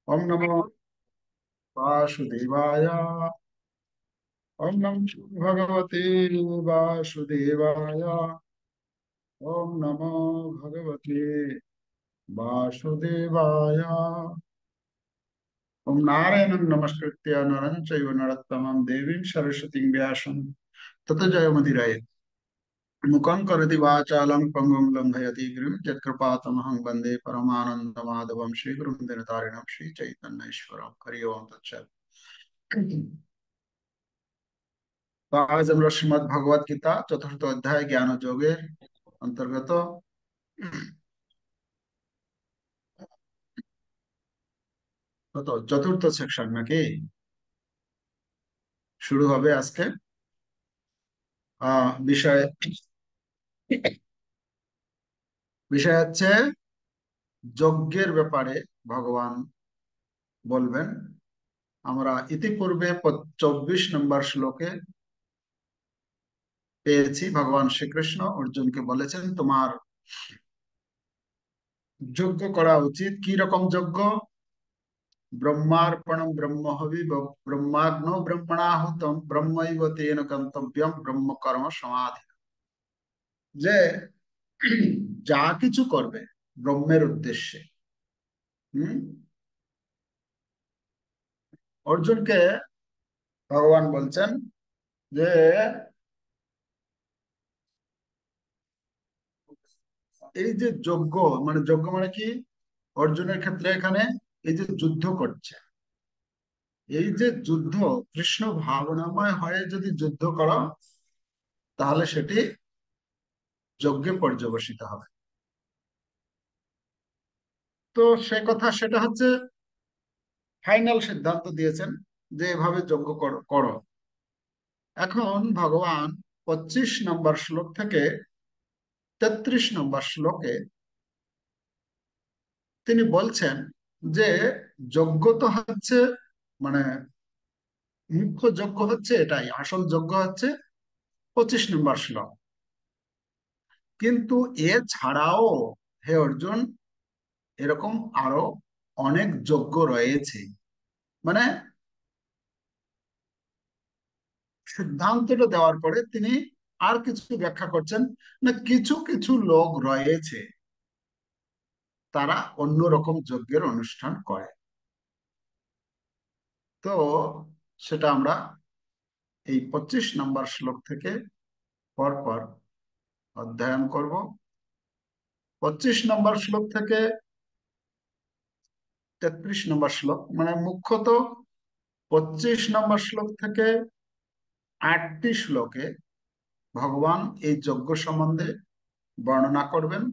ओम नमो वासुदेवाय। ओम नमो भगवते वासुदेवाय। ओम नमो भगवते वासुदेवाय। ओम नारायणं नमस्कृत्य नरं चैव नरोत्तमं देवीं सरस्वतीं व्यासं ततो जयमुदीरये। मुखं करोति वाचालं पङ्गुं लङ्घयति गिरिं यत्कृपातमहं वन्दे परमानन्दमाधवं श्रीगुरुं दिनतारिणं श्रीचैतन्येश्वरं हरि ओम तत्सत्। तो आज আমরা শ্রীমদ্ ভগবত গীতা চতুর্থ অধ্যায় জ্ঞান যোগের অন্তর্গত কত চতুর্থ সেকশন নাকি শুরু হবে আজকে। বিষয় বিষয় হচ্ছে যজ্ঞের ব্যাপারে ভগবান বলবেন। আমরা ইতিপূর্বে 24 নম্বর শ্লোকে পেয়েছি ভগবান শ্রীকৃষ্ণ অর্জুনকে বলেছেন তোমার যজ্ঞ করা উচিত। কি রকম যজ্ঞ? ব্রহ্মার্পণম ব্রহ্মহবি ব্রহ্মাগ্নো ব্রহ্মণাহুতম ব্রহ্মৈব তেন গন্তব্যম ব্রহ্ম কর্ম সমাধি। যে যা কিছু করবে ব্রহ্মের উদ্দেশ্যে। হম অর্জুনকে ভগবান বলছেন যে এই যে যজ্ঞ, মানে যজ্ঞ মানে কি? অর্জুনের ক্ষেত্রে এখানে এই যে যুদ্ধ করছে, এই যে যুদ্ধ কৃষ্ণ ভাবনাময় হয়ে যদি যুদ্ধ করো তাহলে সেটি যজ্ঞে পর্যবসিত হবে। তো সে কথা, সেটা হচ্ছে ফাইনাল সিদ্ধান্ত দিয়েছেন যে এভাবে যজ্ঞ করো করো। এখন ভগবান 25 নম্বর শ্লোক থেকে 33 নম্বর শ্লোকে তিনি বলছেন যে যজ্ঞ তো হচ্ছে, মানে মুখ্য যজ্ঞ হচ্ছে এটাই, আসল যজ্ঞ হচ্ছে 25 নম্বর শ্লোক। কিন্তু এ ছাড়াও হে অর্জুন এরকম আরো অনেক যজ্ঞ রয়েছে। মানে সিদ্ধান্তটা দেওয়ার পরে তিনি আর কিছু ব্যাখ্যা করছেন না, কিছু কিছু লোক রয়েছে তারা অন্যরকম যজ্ঞের অনুষ্ঠান করে। তো সেটা আমরা এই 25 নম্বর শ্লোক থেকে পরপর অধ্যয়ন করব। 25 নম্বর শ্লোক থেকে 33 নম্বর শ্লোক, মানে মুখ্যত 25 নম্বর শ্লোক থেকে 8টি শ্লোকে ভগবান এই যজ্ঞ সম্বন্ধে বর্ণনা করবেন।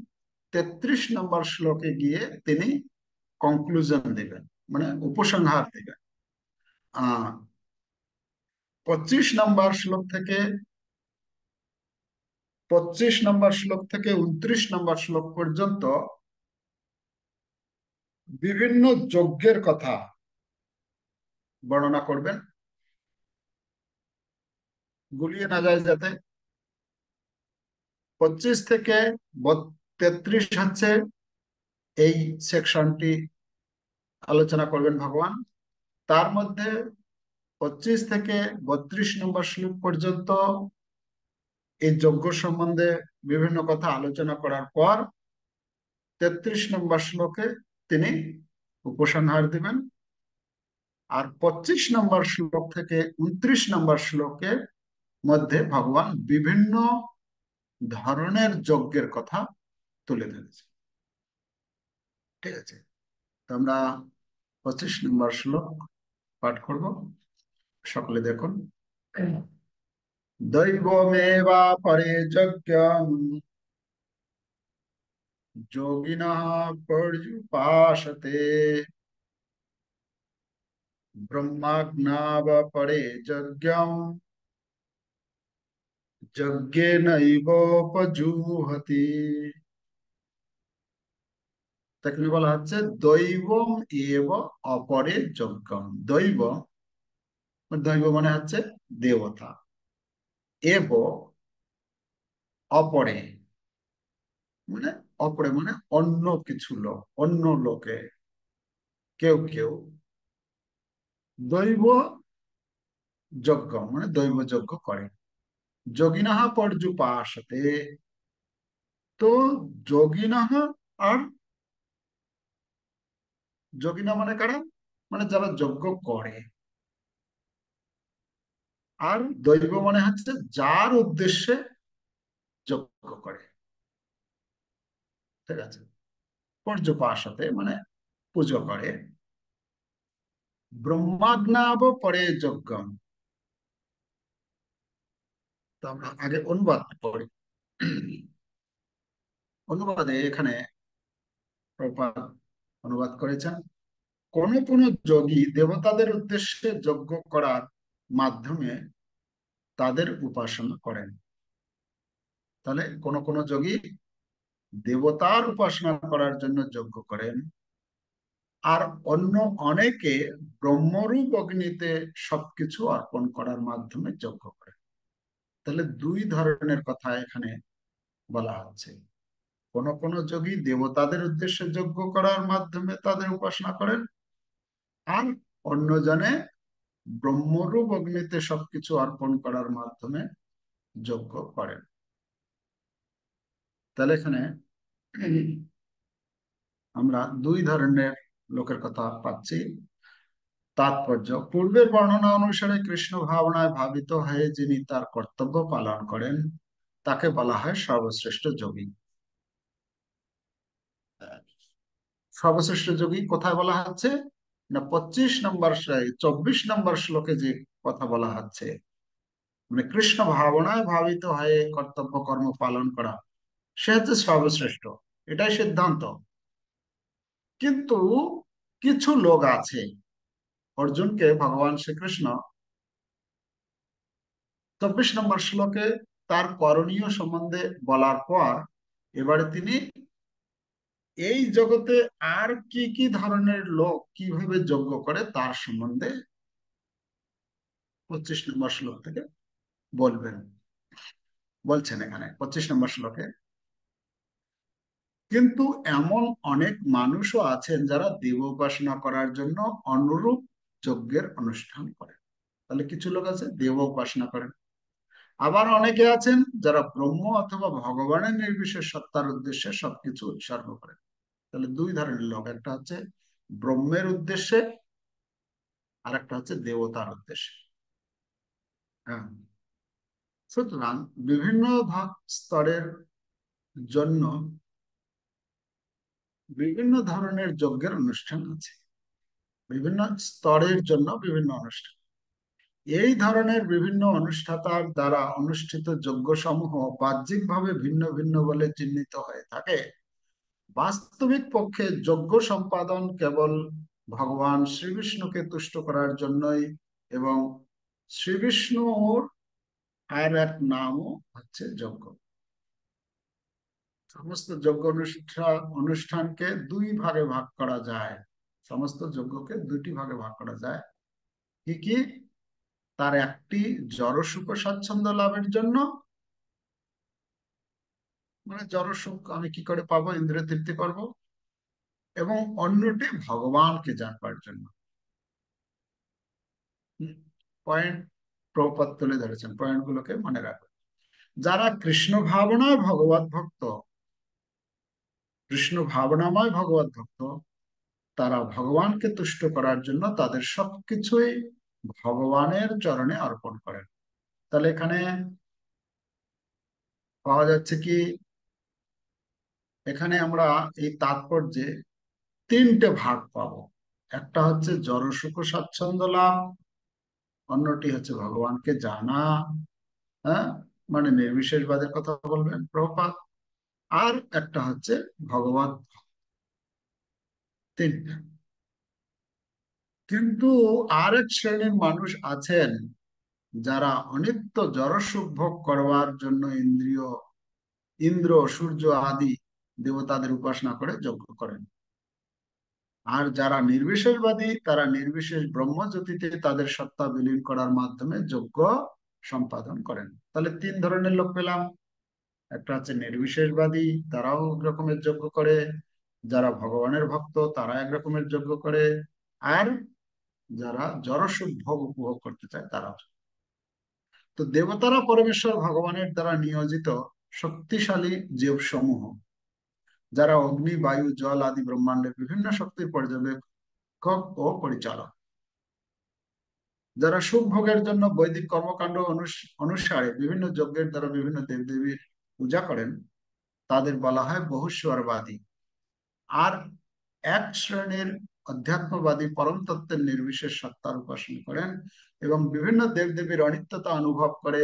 33 নম্বর শ্লোকে গিয়ে তিনি কনক্লুশন দিবেন, মানে উপসংহার দিবেন। 25 নম্বর শ্লোক থেকে 29 নম্বর শ্লোক পর্যন্ত বিভিন্ন যজ্ঞের কথা বর্ণনা করবেন, গুলিয়ে না যায় যাতে। 25 থেকে 33 হচ্ছে এই সেকশনটি আলোচনা করবেন ভগবান। তার মধ্যে 25 থেকে 32 নম্বর শ্লোক পর্যন্ত এই যজ্ঞ সম্বন্ধে বিভিন্ন কথা আলোচনা করার পর 33 নম্বর শ্লোকে তিনি উপসংহার দিবেন। আর 25 নম্বর শ্লোক থেকে 29 নম্বর শ্লোকের মধ্যে ভগবান বিভিন্ন ধরনের যজ্ঞের কথা তুলে ধরেছে। ঠিক আছে, তো আমরা 25 নম্বর শ্লোক পাঠ করব। সকলে দেখুন। দৈবমেবা পরে যজ্ঞম যোগিনঃ পর্যুপাসতে ব্রহ্মাজ্ঞাব পরে যজ্ঞম যজ্ঞেনৈবোপজুহতি। তাকে বলা হচ্ছে দৈবম এব অপরে যজ্ঞম। দৈব, দৈব মানে হচ্ছে দেবতা। এব অপরে, মানে অপরে মানে অন্য কিছু লোক, অন্য লোকে। কেউ কেউ দৈব যজ্ঞ মানে দৈব যজ্ঞ করে। যোগিনাহা পর্যুপাসতে। তো যোগিনাহা আর যোগিনা মানে কারা? মানে যারা যজ্ঞ করে। আর দৈব মানে হচ্ছে যার উদ্দেশ্যে যজ্ঞ করে। ঠিক আছে। পর্যুপাসতে মানে পুজো করে। ব্রহ্মাজ্ঞাব পরে যজ্ঞম। তো আমরা আগে অনুবাদ করি। অনুবাদে এখানে প্রপাত অনুবাদ করেছেন, কোন কোন যোগী দেবতাদের উদ্দেশ্যে যজ্ঞ করার মাধ্যমে তাদের উপাসনা করেন। তাহলে কোন কোন যোগী দেবতার উপাসনা করার জন্য যজ্ঞ করেন, আর অন্য অনেকে ব্রহ্মরূপ অগ্নিতে সবকিছু অর্পণ করার মাধ্যমে যজ্ঞ করেন। তাহলে দুই ধরনের কথা এখানে বলা হচ্ছে। কোন কোন যোগী দেবতাদের উদ্দেশ্যে যজ্ঞ করার মাধ্যমে তাদের উপাসনা করেন, আর অন্যজনে ব্রহ্মরূপ অগ্নিতে সবকিছু অর্পণ করার মাধ্যমে যজ্ঞ করেন। তাহলে এখানে আমরা দুই ধরনের লোকের কথা পাচ্ছি। তাৎপর্য, পূর্বের বর্ণনা অনুসারে কৃষ্ণ ভাবনায় ভাবিত হয়ে যিনি তার কর্তব্য পালন করেন তাকে বলা হয় সর্বশ্রেষ্ঠ যোগী। সর্বশ্রেষ্ঠ যোগী কোথায় বলা হচ্ছে না, 25 নম্বর 24 নম্বর শ্লোকে যে কথা বলা হচ্ছে, মানে কৃষ্ণ ভাবনায় ভাবিত হয়ে কর্তব্য কর্ম পালন করা, সে হচ্ছে সর্বশ্রেষ্ঠ। এটাই সিদ্ধান্ত। কিন্তু কিছু লোক আছে, অর্জুনকে ভগবান শ্রীকৃষ্ণ 24 নম্বর শ্লোকে তার করণীয় সম্বন্ধে বলার পর এবারে তিনি এই জগতে আর কি কি ধরনের লোক কিভাবে যজ্ঞ করে তার সম্বন্ধে 25 নম্বর শ্লোক থেকে বলবেন। বলছেন এখানে 25 নম্বর শ্লোকে, কিন্তু এমন অনেক মানুষও আছেন যারা দেব উপাসনা করার জন্য অনুরূপ যজ্ঞের অনুষ্ঠান করেন। তাহলে কিছু লোক আছে দেব উপাসনা করেন, আবার অনেকে আছেন যারা ব্রহ্ম অথবা ভগবানের নির্বিশেষ সত্তার উদ্দেশ্যে সবকিছু উৎসর্গ করেন। তাহলে দুই ধরনের লোক, একটা হচ্ছে ব্রহ্মের উদ্দেশ্যে, আর একটা হচ্ছে দেবতার উদ্দেশ্যে। হ্যাঁ। সুতরাং বিভিন্ন স্তরের জন্য বিভিন্ন ধরনের যজ্ঞের অনুষ্ঠান আছে, বিভিন্ন স্তরের জন্য বিভিন্ন অনুষ্ঠান। এই ধরনের বিভিন্ন অনুষ্ঠাতার দ্বারা অনুষ্ঠিত যজ্ঞ সমূহ বাহ্যিকভাবে ভিন্ন ভিন্ন বলে চিহ্নিত হয়ে থাকে। বাস্তবিক পক্ষে যজ্ঞ সম্পাদন কেবল ভগবান শ্রীবিষ্ণুকে তুষ্ট করার জন্যই, এবং শ্রীবিষ্ণুর আর এক নামও হচ্ছে যজ্ঞ। সমস্ত যজ্ঞ অনুষ্ঠানকে দুই ভাগে ভাগ করা যায়। সমস্ত যজ্ঞকে দুটি ভাগে ভাগ করা যায়। কি কি? তার একটি জড় সুখ স্বাচ্ছন্দ্য লাভের জন্য, মানে জড় সুখ আমি কি করে পাবো, ইন্দ্রিয় তৃপ্তি করবো, এবং অন্যটি ভগবানকে জানবার জন্য। পয়েন্ট প্রপাত তুলে ধরেছেন, পয়েন্ট গুলোকে মনে রাখো। যারা কৃষ্ণ ভাবনায় ভগবত ভক্ত, কৃষ্ণ ভাবনাময় ভগবত ভক্ত, তারা ভগবানকে তুষ্ট করার জন্য তাদের সবকিছুই ভগবানের চরণে অর্পণ করেন। তাহলে এখানে পাওয়া যাচ্ছে কি, এখানে আমরা এই তাৎপর্যে তিনটে ভাগ পাবো। একটা হচ্ছে জড়সুখ স্বাচ্ছন্দ্য লাভ, অন্যটি হচ্ছে ভগবানকে জানা, হ্যাঁ, মানে নির্বিশেষবাদের কথা বলবেন প্রভুপাদ, আর একটা হচ্ছে ভগবত। তিনটা। কিন্তু আরেক শ্রেণীর মানুষ আছেন যারা অনিত্য জড়সুখ ভোগ করবার জন্য ইন্দ্র সূর্য আদি দেবতাদের উপাসনা করে যজ্ঞ করেন। আর যারা নির্বিশেষবাদী তারা নির্বিশেষ ব্রহ্মজ্যোতিতে তাদের সত্তা বিলীন করার মাধ্যমে যজ্ঞ সম্পাদন করেন। তাহলে তিন ধরনের লোক পেলাম। একটা হচ্ছে নির্বিশেষবাদী, তারাও এক রকমের যজ্ঞ করে। যারা ভগবানের ভক্ত তারা এক রকমের যজ্ঞ করে, আর যারা জড়সুখ ভোগ উপভোগ করতে চায় তারা। তো দেবতারা পরমেশ্বর ভগবানের দ্বারা নিয়োজিত শক্তিশালী জীব সমূহ, যারা অগ্নি, বায়ু, জল আদি ব্রহ্মাণ্ডের বিভিন্ন শক্তির পর্যবেক্ষক ও পরিচালক, যারা সুখ ভোগের জন্য বৈদিক কর্মকাণ্ড অনুসারে বিভিন্ন যজ্ঞের দ্বারা বিভিন্ন দেবদেবীর পূজা করেন, তাদের বলা হয় বহুস্বরবাদী। আর এক শ্রেণীর অধ্যাত্মবাদী পরম তত্ত্বের নির্বিশেষ সত্তার উপাসনা করেন এবং বিভিন্ন দেবদেবীর অনিত্যতা অনুভব করে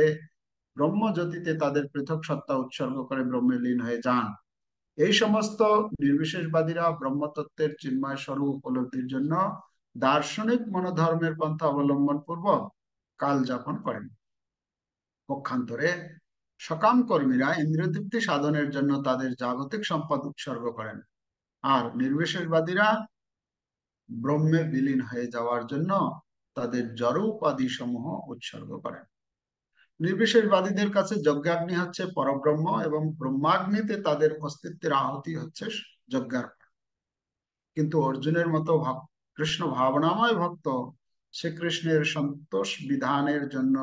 ব্রহ্মজ্যোতিতে তাদের পৃথক সত্তা উৎসর্গ করে ব্রহ্মে লীন হয়ে যান। এই সমস্ত নির্বিশেষবাদীরা ব্রহ্মতত্ত্বের চিন্ময় স্বরূপ উপলব্ধির জন্য দার্শনিক মনোধর্মের পন্থা অবলম্বন পূর্বক কাল যাপন করেন। পক্ষান্তরে সকাম কর্মীরা ইন্দ্রিয়তৃপ্তি সাধনের জন্য তাদের জাগতিক সম্পদ উৎসর্গ করেন, আর নির্বিশেষবাদীরা ব্রহ্মে বিলীন হয়ে যাওয়ার জন্য তাদের জড় উপাধি সমূহ উৎসর্গ করেন। নির্বিশেষবাদীদের কাছে যজ্ঞাগ্নি হচ্ছে পরব্রহ্ম এবং ব্রহ্মাগ্নিতে তাদের অস্তিত্বের আহুতি হচ্ছে যজ্ঞার্পণ। কিন্তু অর্জুনের মতো কৃষ্ণ ভাবনাময় ভক্ত শ্রীকৃষ্ণের সন্তোষ বিধানের জন্য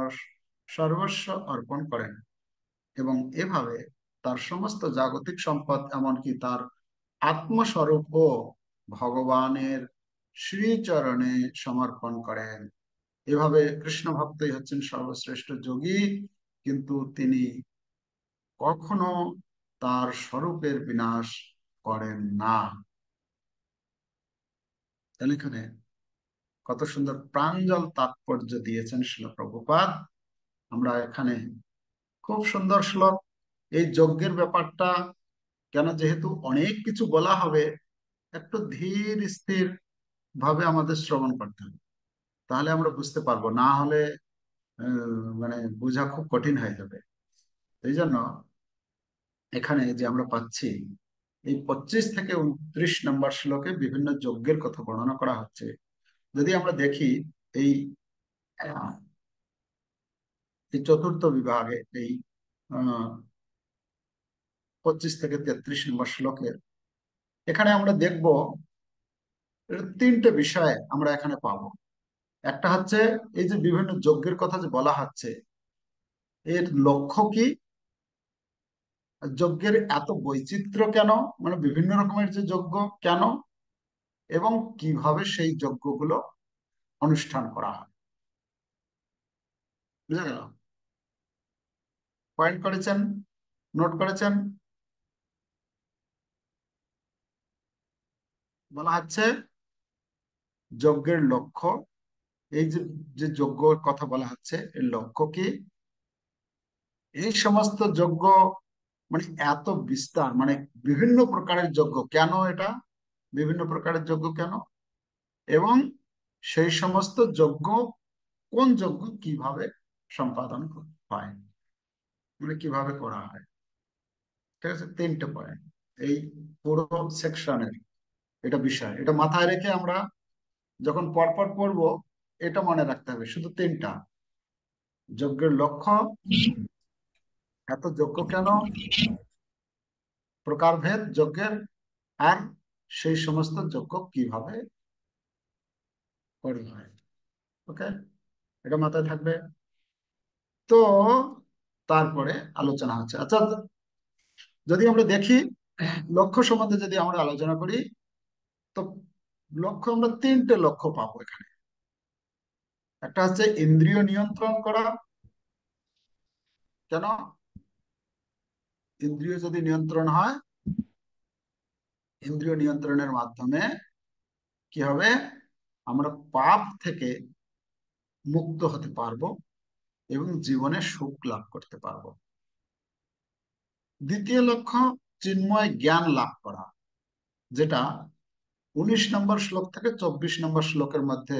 সর্বস্ব অর্পণ করেন এবং এভাবে তার সমস্ত জাগতিক সম্পদ এমনকি তার আত্মস্বরূপও ভগবানের শ্রীচরণে সমর্পণ করেন। এভাবে কৃষ্ণ ভক্তই হচ্ছেন সর্বশ্রেষ্ঠ যোগী, কিন্তু তিনি কখনো তার স্বরূপের বিনাশ করেন না। তাহলে এখানে কত সুন্দর প্রাঞ্জল তাৎপর্য দিয়েছেন শ্রীল প্রভুপাদ। আমরা এখানে খুব সুন্দর শ্লোক। এই যজ্ঞের ব্যাপারটা কেন, যেহেতু অনেক কিছু বলা হবে, একটু ধীর স্থির ভাবে আমাদের শ্রবণ করতে হবে, তাহলে আমরা বুঝতে পারবো, না হলে মানে বোঝা খুব কঠিন হয়ে যাবে। এই জন্য এখানে যে আমরা পাচ্ছি, এই 25 থেকে 29 নম্বর শ্লোকে বিভিন্ন যজ্ঞের কথা বর্ণনা করা হচ্ছে। যদি আমরা দেখি এই আহ, এই চতুর্থ বিভাগে এই 25 থেকে 33 নম্বর শ্লোকের, এখানে আমরা দেখব তিনটে বিষয় আমরা এখানে পাবো। একটা হচ্ছে এই যে বিভিন্ন যজ্ঞের কথা যে বলা হচ্ছে, এর লক্ষ্য কি, যজ্ঞের এত বৈচিত্র্য কেন, মানে বিভিন্ন রকমের যে যজ্ঞ কেন, এবং কিভাবে সেই যজ্ঞগুলো অনুষ্ঠান করা হয়। বুঝা গেল? পয়েন্ট করেছেন? নোট করেছেন? বলা হচ্ছে যজ্ঞের লক্ষ্য, এই যে যে যজ্ঞের কথা বলা হচ্ছে এর লক্ষ্য কি, এই সমস্ত যজ্ঞ মানে এত বিস্তার, মানে বিভিন্ন প্রকারের যজ্ঞ কেন, এটা বিভিন্ন প্রকারের যজ্ঞ কেন, এবং সেই সমস্ত যজ্ঞ কোন যজ্ঞ কিভাবে সম্পাদন হয়, মানে কিভাবে করা হয়। ঠিক আছে, তিনটে পয়েন্ট এই পুরো সেকশনের। এটা বিষয়, এটা মাথায় রেখে আমরা যখন পরপর পড়বো এটা মনে রাখতে হবে, শুধু তিনটা: যজ্ঞের লক্ষ্য, এত যজ্ঞ কেন, প্রকারভেদ যজ্ঞের, আর সেই সমস্ত যজ্ঞ কিভাবে করা হয়। ওকে, এটা মাথায় থাকবে। তো তারপরে আলোচনা হচ্ছে, আচ্ছা যদি আমরা দেখি লক্ষ্য সম্বন্ধে যদি আমরা আলোচনা করি, তো লক্ষ্য আমরা তিনটে লক্ষ্য পাবো এখানে। একটা হচ্ছে ইন্দ্রিয় নিয়ন্ত্রণ করা। কেন? ইন্দ্রিয় যদি নিয়ন্ত্রণ হয়, ইন্দ্রিয় নিয়ন্ত্রণের মাধ্যমে কি হবে, আমরা পাপ থেকে মুক্ত হতে পারবো এবং জীবনে সুখ লাভ করতে পারবো। দ্বিতীয় লক্ষ্য চিন্ময় জ্ঞান লাভ করা, যেটা 19 নম্বর শ্লোক থেকে 24 নম্বর শ্লোকের মধ্যে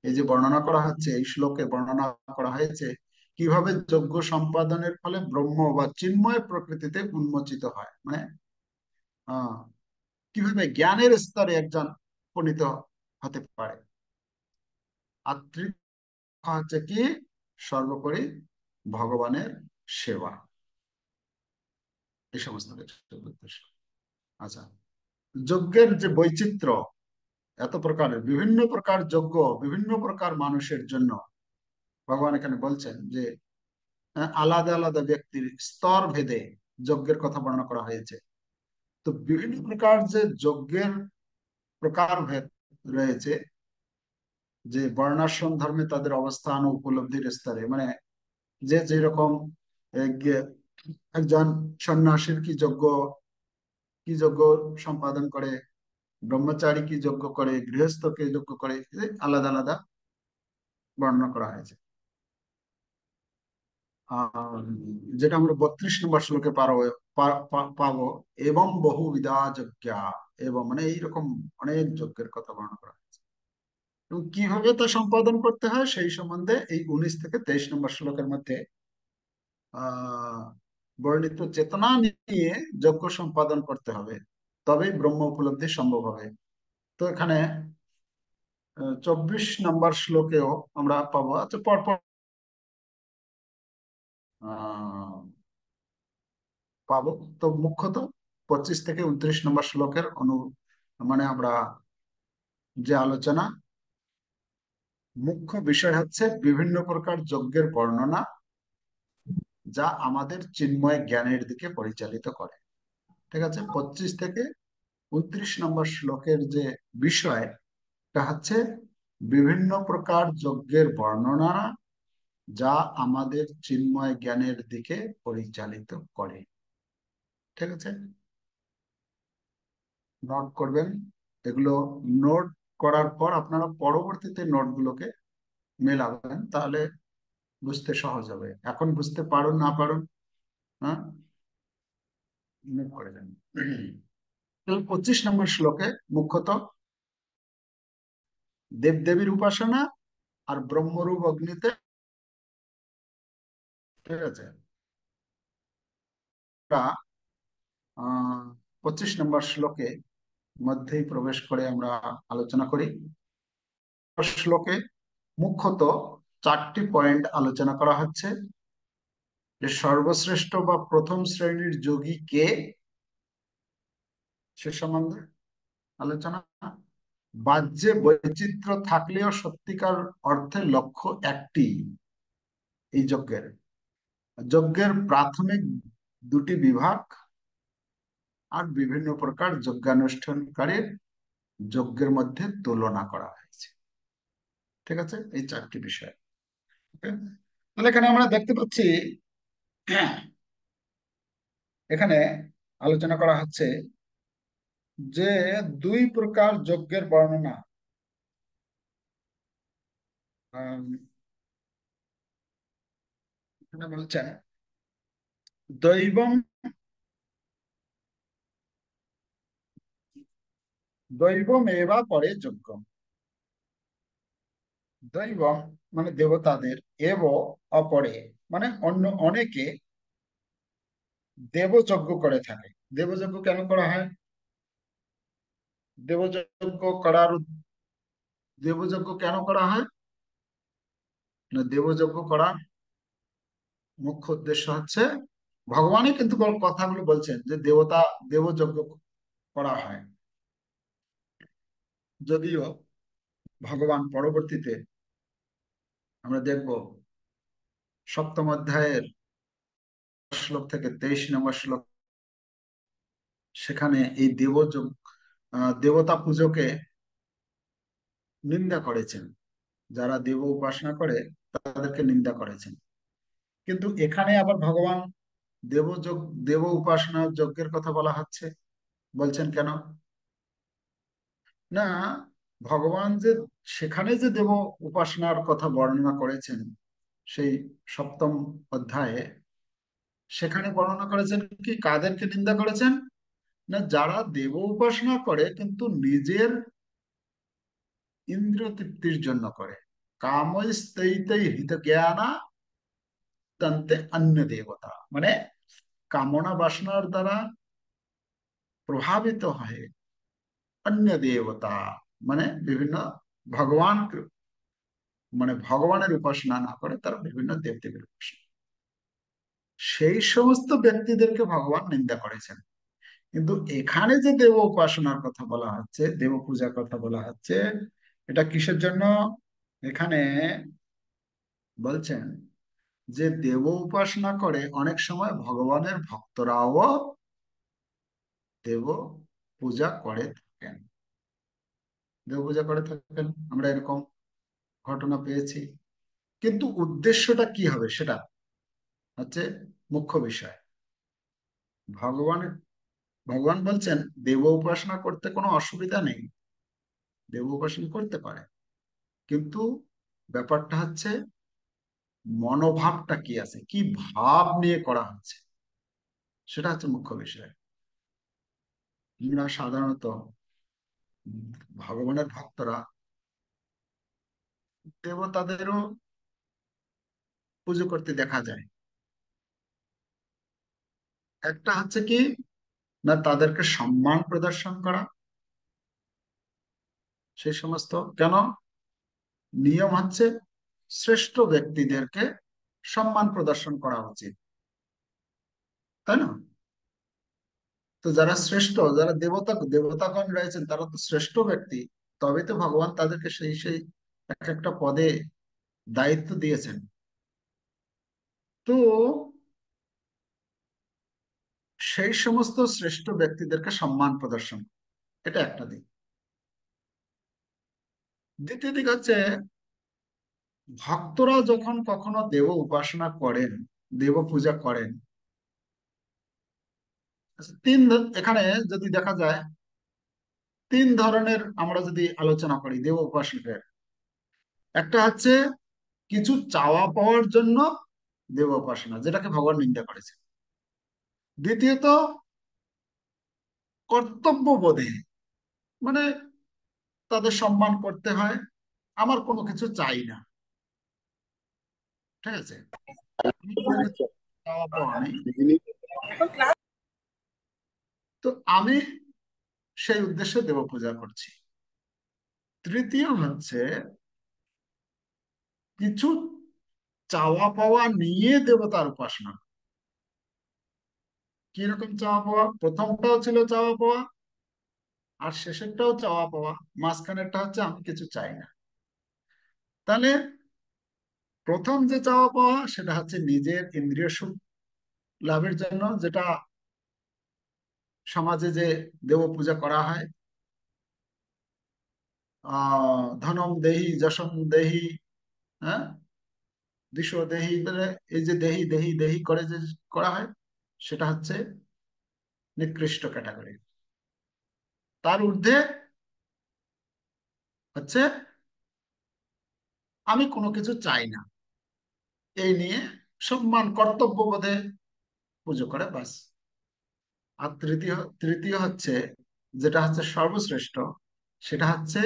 এই যে বর্ণনা করা হচ্ছে, এই শ্লোকে বর্ণনা করা হয়েছে কিভাবে যজ্ঞ সম্পাদনের ফলে ব্রহ্ম বা চিন্ময় প্রকৃতিতে উন্মোচিত হয়, মানে আহ কিভাবে জ্ঞানের স্তরে একজন উপনীত হতে পারে। আর তৃতীয় হচ্ছে কি, সর্বোপরি ভগবানের সেবা, এই সমস্ত কিছু উদ্দেশ্য। আচ্ছা, যজ্ঞের যে বৈচিত্র্য, এত প্রকারের বিভিন্ন প্রকার যজ্ঞ, বিভিন্ন প্রকার মানুষের জন্য ভগবান এখানে বলছেন যে আলাদা আলাদা ব্যক্তির স্তর ভেদে যজ্ঞের কথা বর্ণনা করা হয়েছে। তো বিভিন্ন প্রকার যে যজ্ঞের প্রকার ভেদ রয়েছে, যে বর্ণাশ্রম ধর্মে তাদের অবস্থান ও উপলব্ধির স্তরে, মানে যে যেরকম একজন সন্ন্যাসীর কি যজ্ঞ সম্পাদন করে, ব্রহ্মচারী কি যজ্ঞ করে, গৃহস্থ কি যজ্ঞ করে, আলাদা আলাদা বর্ণনা করা হয়েছে। আর যেটা আমরা 32 নম্বর শ্লোকে পাবো, এবং বহুবিধা যজ্ঞা, এবং মানে এইরকম অনেক যজ্ঞের কথা বর্ণনা করা হয়েছে। এবং কিভাবে তা সম্পাদন করতে হয় সেই সম্বন্ধে এই 19 থেকে 23 নম্বর শ্লোকের মধ্যে আহ বর্ণিত চেতনা নিয়ে যজ্ঞ সম্পাদন করতে হবে, তবেই ব্রহ্ম উপলব্ধি সম্ভব হবে। তো এখানে 24 নম্বর শ্লোকেও আমরা পাবো। আচ্ছা, পরপর আহ পাবো। তো মুখ্যত 25 থেকে 29 নম্বর শ্লোকের মানে আমরা যে আলোচনা, মুখ্য বিষয় হচ্ছে বিভিন্ন প্রকার যজ্ঞের বর্ণনা, যা আমাদের চিন্ময় জ্ঞানের দিকে পরিচালিত করে। ঠিক আছে, 25 থেকে 29 নম্বর শ্লোকের যে বিষয়, তা হচ্ছে বিভিন্ন প্রকার যজ্ঞের বর্ণনা, যা আমাদের চিন্ময় জ্ঞানের দিকে পরিচালিত করে। ঠিক আছে, নোট করবেন এগুলো। নোট করার পর আপনারা পরবর্তীতে নোটগুলোকে মেলাবেন, তাহলে বুঝতে সহজ হবে। এখন বুঝতে পারুন না পারুন, হ্যাঁ, নোট করে যান। 25 নম্বর শ্লোকে মুখ্যত দেবদেবীর উপাসনা আর ব্রহ্মরূপ অগ্নিতে, ঠিক আছে, আমরা 25 নম্বর শ্লোকে মধ্যেই প্রবেশ করে আমরা আলোচনা করি। শ্লোকে মুখ্যত 4টি পয়েন্ট আলোচনা করা হচ্ছে, যে সর্বশ্রেষ্ঠ বা প্রথম শ্রেণীর যোগী কে, সে সম্বন্ধে আলোচনা। বাহ্যে বৈচিত্র্য থাকলেও সত্যিকার অর্থে লক্ষ্য একটি, এই যজ্ঞের যজ্ঞের প্রাথমিক দুটি বিভাগ, আর বিভিন্ন প্রকার যজ্ঞানুষ্ঠানকারীর যজ্ঞের মধ্যে তুলনা করা হয়েছে। ঠিক আছে, এই 4টি বিষয়। Okay? তাহলে এখানে আমরা দেখতে পাচ্ছি, এখানে আলোচনা করা হচ্ছে যে দুই প্রকার যজ্ঞের বর্ণনা। আম, এখানে বলছেন দৈবম, দৈবম এবা পরে যজ্ঞ। দৈবম মানে দেবতাদের, এব অপরে মানে অন্য অনেকে দেবযজ্ঞ করে থাকে। দেবযজ্ঞ কেন করা হয়? দেবযজ্ঞ করার দেবযজ্ঞ কেন করা হয়? না, দেবযজ্ঞ করার মুখ্য উদ্দেশ্য হচ্ছে, ভগবানই কিন্তু কথাগুলো বলছেন যে দেবযজ্ঞ করা হয়। যদিও ভগবান পরবর্তীতে আমরা দেখব 7ম অধ্যায়ের শ্লোক থেকে 23 নম্বর শ্লোক, সেখানে এই দেবতা পুজোকে নিন্দা করেছেন। যারা দেব উপাসনা করে তাদেরকে নিন্দা করেছেন। কিন্তু এখানে আবার ভগবান দেবযজ্ঞ, দেব উপাসনা যজ্ঞের কথা বলা হচ্ছে, বলছেন কেন? না, ভগবান যে সেখানে যে দেব উপাসনার কথা বর্ণনা করেছেন সেই 7ম অধ্যায়ে, সেখানে বর্ণনা করেছেন কি, কাদেরকে নিন্দা করেছেন? না, যারা দেব উপাসনা করে কিন্তু নিজের ইন্দ্রিয় তৃপ্তির জন্য করে। কামস্তৈতৈ হিত জ্ঞানা তন্তে অন্য দেবতা, মানে কামনা বাসনার দ্বারা প্রভাবিত হয়ে অন্য দেবতা, মানে বিভিন্ন ভগবান, মানে ভগবানের উপাসনা না করে তারা বিভিন্ন দেবদেবীর উপাসনা, সেই সমস্ত ব্যক্তিদেরকে ভগবান নিন্দা করেছেন। কিন্তু এখানে যে দেব উপাসনার কথা বলা হচ্ছে, দেব পূজার কথা বলা হচ্ছে, এটা কিসের জন্য? এখানে বলছেন যে দেব উপাসনা করে অনেক সময় ভগবানের ভক্তরাও দেব পূজা করে থাকেন, দেব পূজা করে থাকেন, আমরা এরকম ঘটনা পেয়েছি। কিন্তু উদ্দেশ্যটা কি হবে সেটা হচ্ছে মুখ্য বিষয়। ভগবান ভগবান বলছেন দেব উপাসনা করতে কোনো অসুবিধা নেই, দেব উপাসনা করতে পারে, কিন্তু ব্যাপারটা হচ্ছে মনোভাবটা কি আছে, কি ভাব নিয়ে করা হচ্ছে, সেটা হচ্ছে মুখ্য বিষয়। আমরা সাধারণত ভগবানের ভক্তরা দেবতাদেরও পুজো করতে দেখা যায়। একটা হচ্ছে কি, না তাদেরকে সম্মান প্রদর্শন করা, সেই সমস্ত কেন নিয়ম হচ্ছে শ্রেষ্ঠ ব্যক্তিদেরকে সম্মান প্রদর্শন করা উচিত, তাই না? তো যারা শ্রেষ্ঠ, যারা দেবতাগণ রয়েছেন, তারা তো শ্রেষ্ঠ ব্যক্তি, তবে তো ভগবান তাদেরকে সেই সেই এক একটা পদে দায়িত্ব দিয়েছেন। তো সেই সমস্ত শ্রেষ্ঠ ব্যক্তিদেরকে সম্মান প্রদর্শন, এটা একটা দিক। দ্বিতীয় দিক হচ্ছে ভক্তরা যখন কখনো দেব উপাসনা করেন, দেব পূজা করেন, আচ্ছা, এখানে যদি দেখা যায় তিন ধরনের আমরা যদি আলোচনা করি দেব উপাসকের। একটা হচ্ছে কিছু চাওয়া পাওয়ার জন্য দেব উপাসনা, যেটাকে ভগবান নিন্দা করেছে। দ্বিতীয়ত কর্তব্য বোধে, মানে তাদের সম্মান করতে হয়, আমার কোনো কিছু চাই না, ঠিক আছে, আমি কোনো কিছু চাওয়া পাওয়া নেই, তো আমি সেই উদ্দেশ্যে দেব পূজা করছি। তৃতীয় হচ্ছে কিছু চাওয়া পাওয়া নিয়ে দেবতার উপাসনা। কিরকম চাওয়া পাওয়া? প্রথমটাও ছিল চাওয়া পাওয়া, আর শেষেরটাও চাওয়া পাওয়া, মাঝখানেরটা হচ্ছে আমি কিছু চাই না। তাহলে প্রথম যে চাওয়া পাওয়া সেটা হচ্ছে নিজের ইন্দ্রিয় সুখ লাভের জন্য, যেটা সমাজে যে দেব পূজা করা হয়, ধনম দেহি যশম দেহি, হ্যাঁ, দিশো দেহি, মানে এই যে দেহি দেহি দেহি করে যে করা হয়, সেটা হচ্ছে নিকৃষ্ট ক্যাটাগরি। তার ঊর্ধ্বে হচ্ছে আমি কোনো কিছু চাই না, এই নিয়ে সম্মান কর্তব্য বোধে পুজো করে, বাস। আর তৃতীয় তৃতীয় হচ্ছে, যেটা হচ্ছে সর্বশ্রেষ্ঠ, সেটা হচ্ছে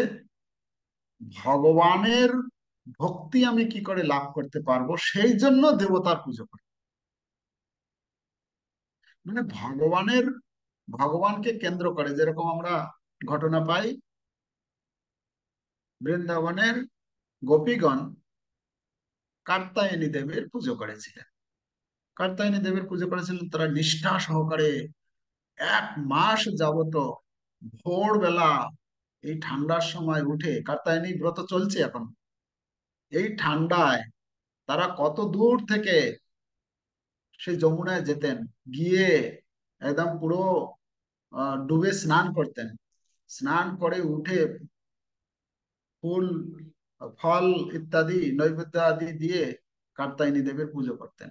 ভগবানের ভক্তি আমি কি করে লাভ করতে পারবো সেই জন্য দেবতার পুজো করি। মানে ভগবানকে কেন্দ্র করে, যেরকম আমরা ঘটনা পাই বৃন্দাবনের গোপীগণ কাত্যায়নী দেবীর পুজো করেছিলেন। কাত্যায়নী দেবীর পুজো করেছিলেন তারা নিষ্ঠা সহকারে, 1 মাস যাবত ভোরবেলা এই ঠান্ডার সময় উঠে, কাত্যায়নী ব্রত চলছে এখন, এই ঠান্ডায় তারা কত দূর থেকে সেই যমুনায় যেতেন, গিয়ে একদম পুরো ডুবে স্নান করতেন, স্নান করে উঠে ফুল ফল ইত্যাদি নৈবেদ্য আদি দিয়ে কাত্যায়নী দেবীর পুজো করতেন।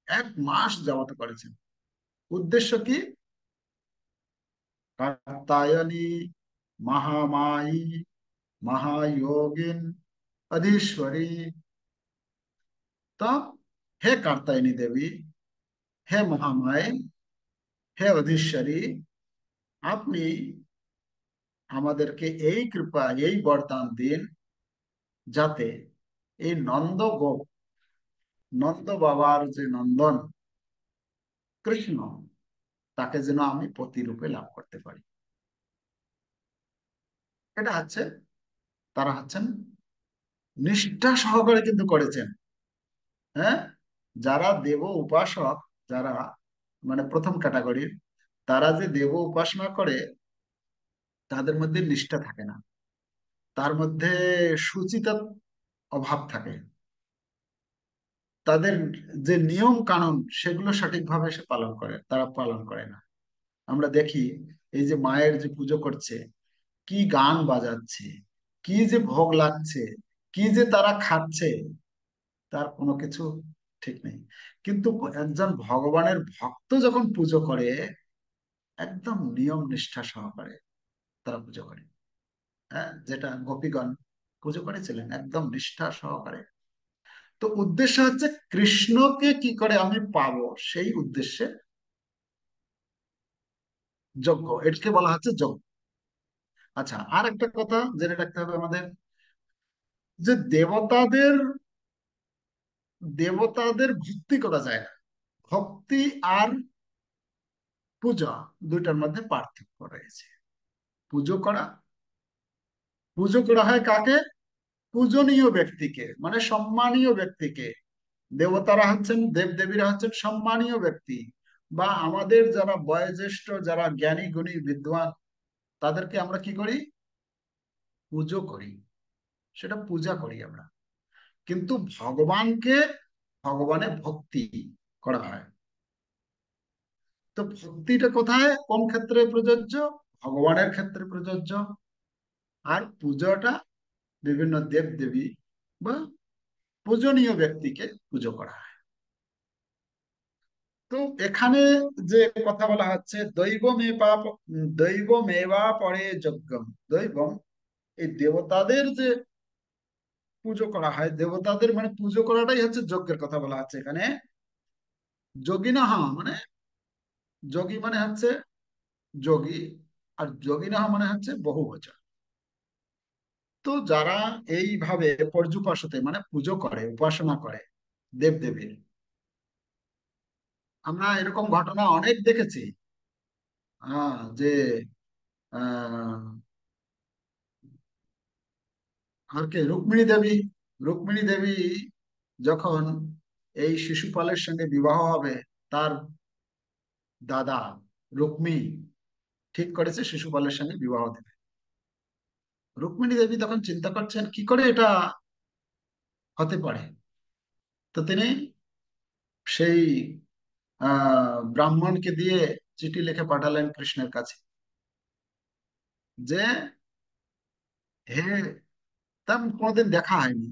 1 মাস যাবত করেছেন। উদ্দেশ্য কি? কাত্যায়নী মহামায়ী মহাযোগিন অধীশ্বরী। তো হে কাত্যায়নী দেবী, হে মহামায়, হে অধীশ্বরী, আপনি আমাদেরকে এই কৃপা, এই বরদান দিন, যাতে এই নন্দ বাবার যে নন্দন কৃষ্ণ, তাকে যেন আমি পতিরূপে লাভ করতে পারি। এটা হচ্ছে, তারা হচ্ছেন নিষ্ঠা সহকারে কিন্তু করেছেন। হ্যাঁ, যারা দেব উপাসক, যারা মানে প্রথম ক্যাটাগরির, তারা যে দেব উপাসনা করে তাদের মধ্যে নিষ্ঠা থাকে না, তার মধ্যে সুচিতার অভাব থাকে, তাদের যে নিয়ম কানুন সেগুলো সঠিকভাবে সে পালন করে, তারা পালন করে না। আমরা দেখি এই যে মায়ের যে পুজো করছে, কি গান বাজাচ্ছে, কি যে ভোগ লাগছে, কি যে তারা খাচ্ছে, তার কোনো কিছু ঠিক নেই। কিন্তু একজন ভগবানের ভক্ত যখন পুজো করে, একদম নিয়ম নিষ্ঠা সহকারে তারা পুজো করে। হ্যাঁ, যেটা গোপীগণ পুজো করেছিলেন একদম নিষ্ঠা সহকারে। তো উদ্দেশ্য হচ্ছে কৃষ্ণকে কি করে আমি পাবো, সেই উদ্দেশ্যে যজ্ঞ, এটাকে বলা হচ্ছে যজ্ঞ। আচ্ছা, আর একটা কথা জেনে রাখতে হবে আমাদের, যে দেবতাদের ভক্তি করা যায় না। ভক্তি আর পূজা, দুইটার মধ্যে পার্থক্য রয়েছে। পুজো করা, পুজো করা হয় কাকে? পূজনীয় ব্যক্তিকে, মানে সম্মানীয় ব্যক্তিকে। দেবতারা হচ্ছেন, দেবদেবীরা হচ্ছেন সম্মানীয় ব্যক্তি, বা আমাদের যারা বয়োজ্যেষ্ঠ, যারা জ্ঞানী গুণী বিদ্বান, তাদেরকে আমরা কি করি? পুজো করি, সেটা পূজা করি আমরা। কিন্তু ভগবানকে, ভগবানের ভক্তি করা হয়। তো ভক্তিটা কোথায়, কোন ক্ষেত্রে প্রযোজ্য? ভগবানের ক্ষেত্রে প্রযোজ্য। আর পুজোটা বিভিন্ন দেব দেবী বা পূজনীয় ব্যক্তিকে পুজো করা হয়। তো এখানে যে কথা বলা হচ্ছে দৈব মেবা পরে যজ্ঞম, দৈবম, এই দেবতাদের যে পুজো করা হয়, দেবতাদের মানে পুজো করাটাই হচ্ছে যজ্ঞের কথা বলা হচ্ছে এখানে। যোগিনহ মানে, যোগী মানে হচ্ছে যোগী, আর যোগিনহ মানে হচ্ছে বহুবচন। তো যারা এইভাবে পর্যুপাসতে মানে পুজো করে, উপাসনা করে দেবদেবীর, আমরা এরকম ঘটনা অনেক দেখেছি। যে আহ আর কে, রুক্মিণী দেবী, রুক্মিণী দেবী যখন এই শিশুপালের সঙ্গে বিবাহ হবে, তার দাদা রুক্মী ঠিক করেছে শিশুপালের সঙ্গে বিবাহ দেবে। রুক্মিণী দেবী তখন চিন্তা করছেন কি করে এটা হতে পারে। তো তিনি সেই ব্রাহ্মণকে দিয়ে চিঠি লিখে পাঠালেন কৃষ্ণের কাছে, যে হে, তার কোনোদিন দেখা হয়নি,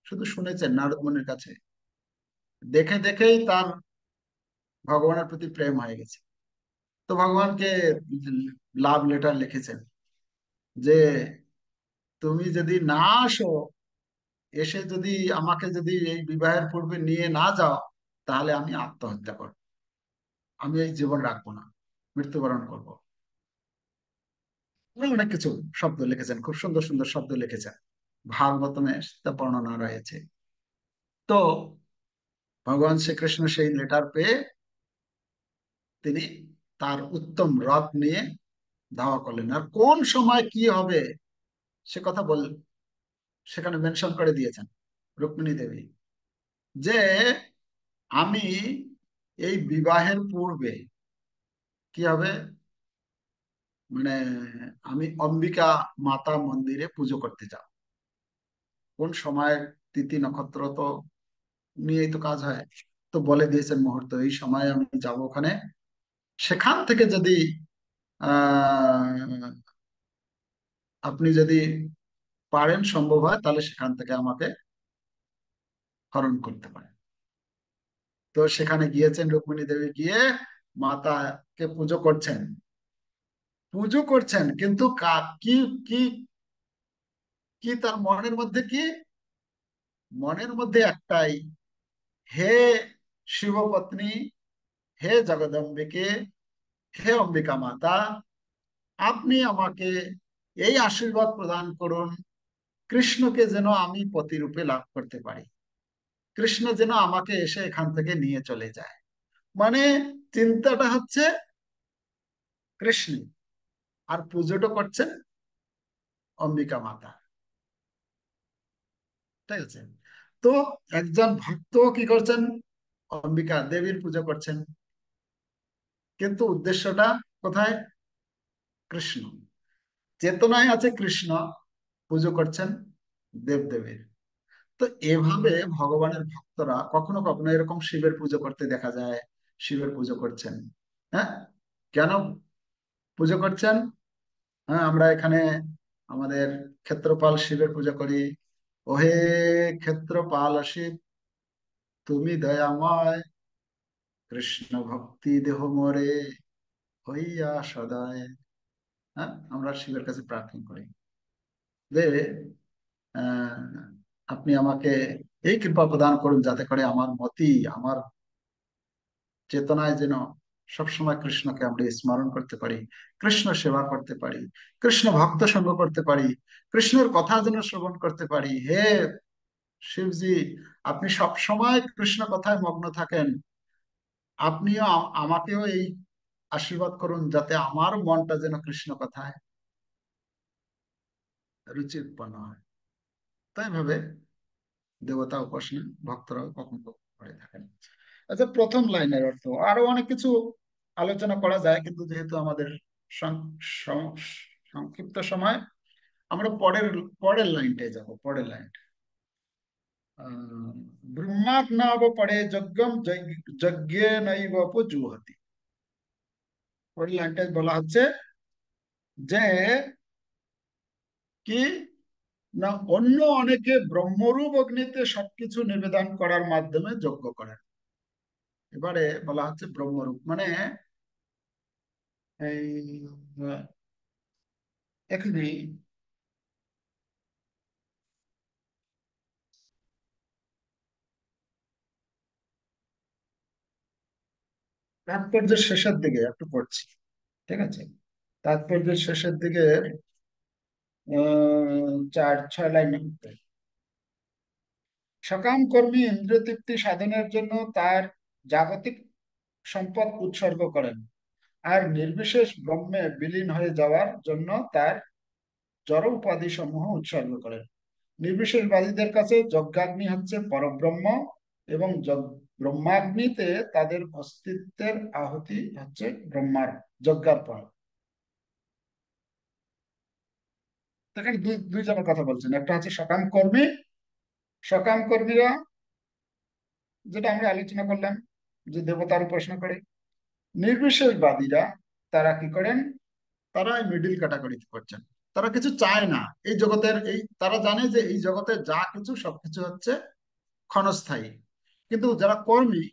শুধু শুনেছেন নারদ মুনির কাছে, দেখে দেখেই তার ভগবানের প্রতি প্রেম হয়ে গেছে। তো ভগবানকে লাভ লেটার লিখেছেন যে তুমি যদি না আসো, এসে যদি আমাকে যদি এই বিবাহের পূর্বে নিয়ে না যাও, তাহলে আমি আত্মহত্যা করব, আমি এই জীবন রাখবো না, মৃত্যুবরণ করব। উনি অনেক কিছু শব্দ লিখেছেন, খুব সুন্দর সুন্দর শব্দ লিখেছেন, ভাগবতমে তা বর্ণনা রয়েছে। তো ভগবান শ্রীকৃষ্ণ সেই লেটার পেয়ে তিনি তার উত্তম রথ নিয়ে ধাওয়া করলেন। আর কোন সময় কি হবে সে কথা সেখানে মেনশন করে দিয়েছেন রুক্মিণী দেবী, যে আমি এই বিবাহের পূর্বে কি হবে, মানে আমি অম্বিকা মাতা মন্দিরে পুজো করতে যাব। কোন সময়ের তিথি নক্ষত্র তো নিয়েই তো কাজ হয়। তো বলে দিয়েছেন মুহূর্ত, এই সময় আমি যাব ওখানে, সেখান থেকে যদি আহ আপনি যদি পারেন, সম্ভব হয়, তাহলে সেখান থেকে আমাকে হরণ করতে পারেন। তো সেখানে গিয়েছেন রুক্মিণী দেবী, গিয়ে মাতাকে পুজো করছেন, পুজো করছেন, কিন্তু কি কি কি তার মনের মধ্যে কি, মনের মধ্যে একটাই, হে শিবপত্নী, হে জগদম্বিকে, হে অম্বিকা মাতা, আপনি আমাকে এই আশীর্বাদ প্রদান করুন, কৃষ্ণকে যেন আমি পতিরূপে লাভ করতে পারি, কৃষ্ণ যেন আমাকে এসে এখান থেকে নিয়ে চলে যায়। মানে চিন্তাটা হচ্ছে কৃষ্ণ, আর পুজোটা করছেন অম্বিকা মাতা। ঠিক আছে? তো একজন ভক্ত কি করছেন, অম্বিকা দেবীর পুজো করছেন, কিন্তু উদ্দেশ্যটা কোথায়? কৃষ্ণ। চেতনায় আছে কৃষ্ণ, পুজো করছেন দেবদেবীর। তো এভাবে ভগবানের ভক্তরা কখনো কখনো এরকম শিবের পুজো করতে দেখা যায়, শিবের পুজো করছেন। হ্যাঁ, কেন পুজো করছেন? হ্যাঁ, আমরা এখানে আমাদের ক্ষেত্রপাল শিবের পূজা করি। ওহে ক্ষেত্রপাল শিব, তুমি দয়াময়, কৃষ্ণ ভক্তি দেহ মোরে হইয়া সদায়। হ্যাঁ, আমরা শিবের কাছে প্রার্থনা করি যে আহ, আপনি আমাকে এই কৃপা প্রদান করুন, যাতে করে আমার মতি, আমার চেতনায় যেন সবসময় কৃষ্ণকে আমরা স্মরণ করতে পারি, কৃষ্ণ সেবা করতে পারি, কৃষ্ণ ভক্ত সঙ্গ করতে পারি, কৃষ্ণের কথা যেন শ্রবণ করতে পারি। হে শিবজি, আপনি সব সময় কৃষ্ণ কথায় মগ্ন থাকেন, আপনিও আমাকেও এই আশীর্বাদ করুন, যাতে আমার মনটা যেন কৃষ্ণ কথায় রুচি উৎপন্ন হয়। তাই ভাবে দেবতা উপাসনা ভক্তরাও কখনো কখনো করে থাকেন। আচ্ছা, প্রথম লাইনের অর্থ আরো অনেক কিছু আলোচনা করা যায়, কিন্তু যেহেতু আমাদের সং- সংক্ষিপ্ত সময়, আমরা পরের পরের লাইনটায় যাব। পরের লাইন, ব্রহ্মাগ্নাব পরে যজ্ঞম যজ্ঞে নৈব পুজুহতি। পরের লাইনটায় বলা হচ্ছে যে কি না, অন্য অনেকে ব্রহ্মরূপ অগ্নিতে সবকিছু নিবেদন করার মাধ্যমে যজ্ঞ করেন। এবারে বলা হচ্ছে ব্রহ্মরূপ মানে এই এখানে তাৎপর্যের শেষের দিকে একটু পড়ছি, ঠিক আছে? তাৎপর্যের শেষের দিকে 4-6 লাইন, সকাম কর্মী ইন্দ্রিয় তৃপ্তি সাধনের জন্য তার জাগতিক সম্পদ উৎসর্গ করেন, আর নির্বিশেষ ব্রহ্মে বিলীন হয়ে যাওয়ার জন্য তার জড় উপাধি সমূহ উৎসর্গ করেন। নির্বিশেষবাদীদের কাছে যজ্ঞাগ্নি হচ্ছে পরব্রহ্ম, এবং ব্রহ্মাগ্নিতে তাদের অস্তিত্বের আহুতি হচ্ছে ব্রহ্মার যজ্ঞার্পণ। এখানে দুই জনের কথা বলছেন, একটা হচ্ছে সকাম কর্মী। সকাম কর্মীরা, যেটা আমরা আলোচনা করলাম, যে দেবতার উপাসনা করে। নির্বিশেষবাদীরা, তারা কি করেন? তারা মিডিল ক্যাটাগরিতে করছেন। তারা কিছু চায় না এই জগতের, এই তারা জানে যে এই জগতের যা কিছু সবকিছু হচ্ছে ক্ষণস্থায়ী। কিন্তু যারা কর্মী,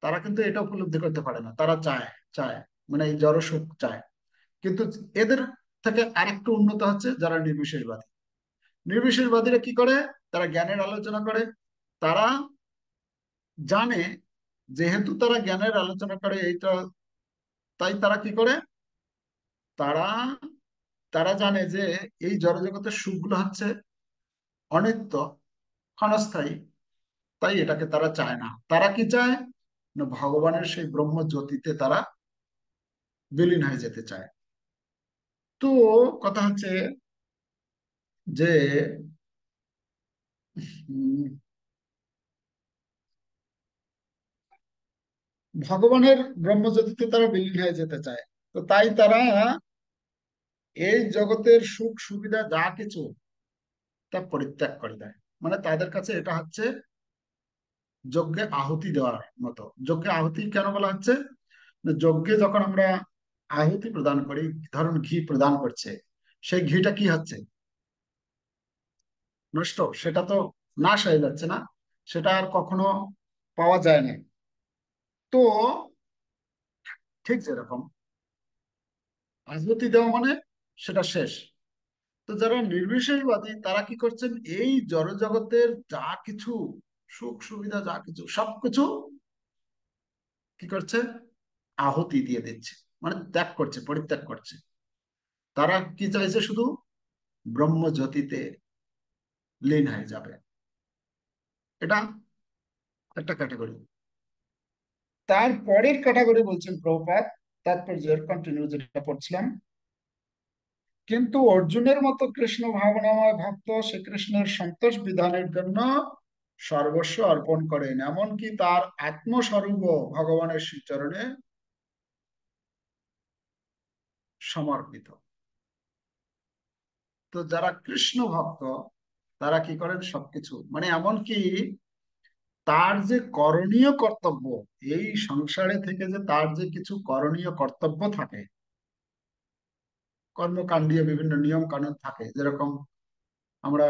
তারা কিন্তু এটা উপলব্ধি করতে পারে না। তারা চায়, চায় মানে এই জড় সুখ চায়। কিন্তু এদের থেকে আরেকটু উন্নত হচ্ছে যারা নির্বিশেষবাদী। নির্বিশেষবাদীরা কি করে? তারা জ্ঞানের আলোচনা করে। তারা জানে, যেহেতু তারা জ্ঞানের আলোচনা করে এইটা, তাই তারা কি করে? তারা তারা জানে যে এই জড়জগতের সুখগুলো হচ্ছে অনিত্য, ক্ষণস্থায়ী। তাই এটাকে তারা চায় না। তারা কি চায়? না, ভগবানের সেই ব্রহ্ম জ্যোতিতে তারা বিলীন হয়ে যেতে চায়। তো কথা হচ্ছে যে উম, ভগবানের ব্রহ্মজ্যোতিতে তারা বিলীন হয়ে যেতে চায়। তো তাই তারা এই জগতের সুখ সুবিধা যা কিছু তা পরিত্যাগ করে দেয়। মানে তাদের কাছে এটা হচ্ছে যজ্ঞে আহুতি দেওয়ার মতো। যজ্ঞে আহুতি কেন বলা হচ্ছে? না, যজ্ঞে যখন আমরা আহুতি প্রদান করি, ধরুন ঘি প্রদান করছে, সেই ঘিটা কি হচ্ছে? নষ্ট, সেটা তো নাশ হয়ে যাচ্ছে না, সেটা আর কখনো পাওয়া যায় না। তো ঠিক যেরকম আহুতি দেওয়া মানে সেটা শেষ। তো যারা নির্বিশেষবাদী, তারা কি করছেন? এই জড় জগতের যা কিছু সুখ সুবিধা যা কিছু সবকিছু কি করছে? আহুতি দিয়ে দিচ্ছে, মানে ত্যাগ করছে, পরিত্যাগ করছে। তারা কি চাইছে? শুধু ব্রহ্মজ্যোতিতে লীন হয়ে যাবে। এটা একটা ক্যাটাগরি। তার পরের ক্যাটাগরি বলছেন প্রভুপাদ, তাৎপর্যের কন্টিনিউ যেটা পড়ছিলাম, কিন্তু অর্জুনের মতো কৃষ্ণ ভাবনাময় ভক্ত শ্রীকৃষ্ণের সন্তোষ বিধানের জন্য সর্বস্ব অর্পণ করেন, এমনকি তার আত্মস্বরূপ ভগবানের শ্রীচরণে সমর্পিত। তো যারা কৃষ্ণ ভক্ত তারা কি করেন, সবকিছু মানে এমনকি তার যে করণীয় কর্তব্য, এই সংসারে থেকে যে তার যে কিছু করণীয় কর্তব্য থাকে, কর্মকাণ্ডীয় বিভিন্ন নিয়ম কানুন থাকে, যেরকম আমরা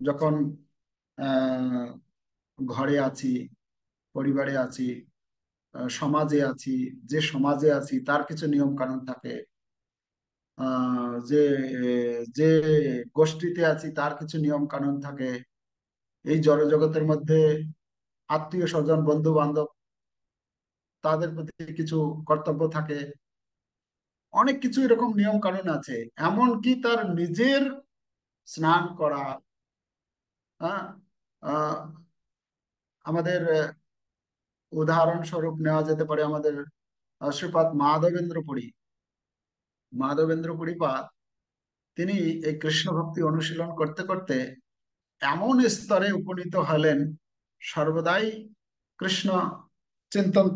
যখন আহ ঘরে আছি, পরিবারে আছি, সমাজে আছি, যে সমাজে আছি তার কিছু নিয়ম কানুন থাকে, যে যে গোষ্ঠীতে আছি তার কিছু নিয়ম কানুন থাকে, এই জড়জগতের মধ্যে আত্মীয় স্বজন বন্ধু বান্ধব তাদের প্রতি কিছু কর্তব্য থাকে, অনেক কিছু এরকম নিয়ম কানুন আছে। এমনকি তার নিজের স্নান করা, হ্যাঁ, আহ, আমাদের উদাহরণস্বরূপ নেওয়া যেতে পারে আমাদের শ্রীপাদ মাধবেন্দ্র পুরী। মাধবেন্দ্র পুরী পাদ তিনি এই কৃষ্ণ ভক্তি অনুশীলন করতে করতে এমন স্তরে উপনীত হলেন, সর্বদাই কৃষ্ণ চিন্তন